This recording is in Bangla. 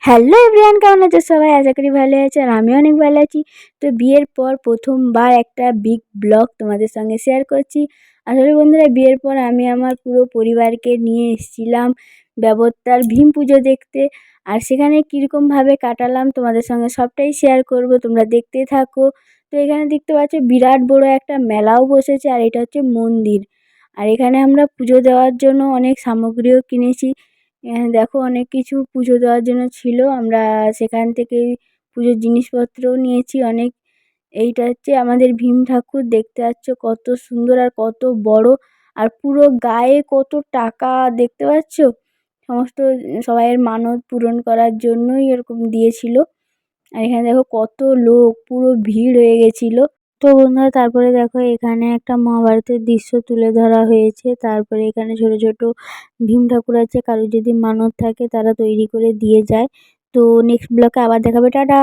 হ্যালো এভরিওয়ান, কেমন আছো সবাই? আশা করি ভালো আছো আর আমি অনেক ভালো আছি। তো বিয়ের পর প্রথমবার একটা বিগ ব্লগ তোমাদের সঙ্গে শেয়ার করছি। আসলে বন্ধুরা, বিয়ের পর আমি আমার পুরো পরিবারকে নিয়ে এসেছিলাম ব্যবত্যার ভীম পুজো দেখতে। আর সেখানে কীরকমভাবে কাটালাম তোমাদের সঙ্গে সবটাই শেয়ার করব, তোমরা দেখতে থাকো। তো এখানে দেখতে পাচ্ছ বিরাট বড় একটা মেলাও বসেছে, আর এটা হচ্ছে মন্দির। আর এখানে আমরা পুজো দেওয়ার জন্য অনেক সামগ্রীও কিনেছি। দেখো, অনেক কিছু পুজো দেওয়ার জন্য ছিল, আমরা সেখান থেকেই পুজোর জিনিসপত্রও নিয়েছি অনেক। এইটা হচ্ছে আমাদের ভীম ঠাকুর, দেখতে পাচ্ছ কত সুন্দর আর কত বড়, আর পুরো গায়ে কত টাকা দেখতে পাচ্ছ। সমস্ত সবাইয়ের মানত পূরণ করার জন্যই এরকম দিয়েছিল। আর এখানে দেখো কত লোক, পুরো ভিড় হয়ে গেছিলো। তো বন্ধুরা, তারপরে দেখো এখানে একটা মহাভারতের দৃশ্য তুলে ধরা হয়েছে। তারপরে এখানে ছোট ছোট ভীম ঠাকুর আছে, কারোর যদি মানত থাকে তারা তৈরি করে দিয়ে যায়। তো নেক্সট ব্লগে আবার দেখাবে, টাটা।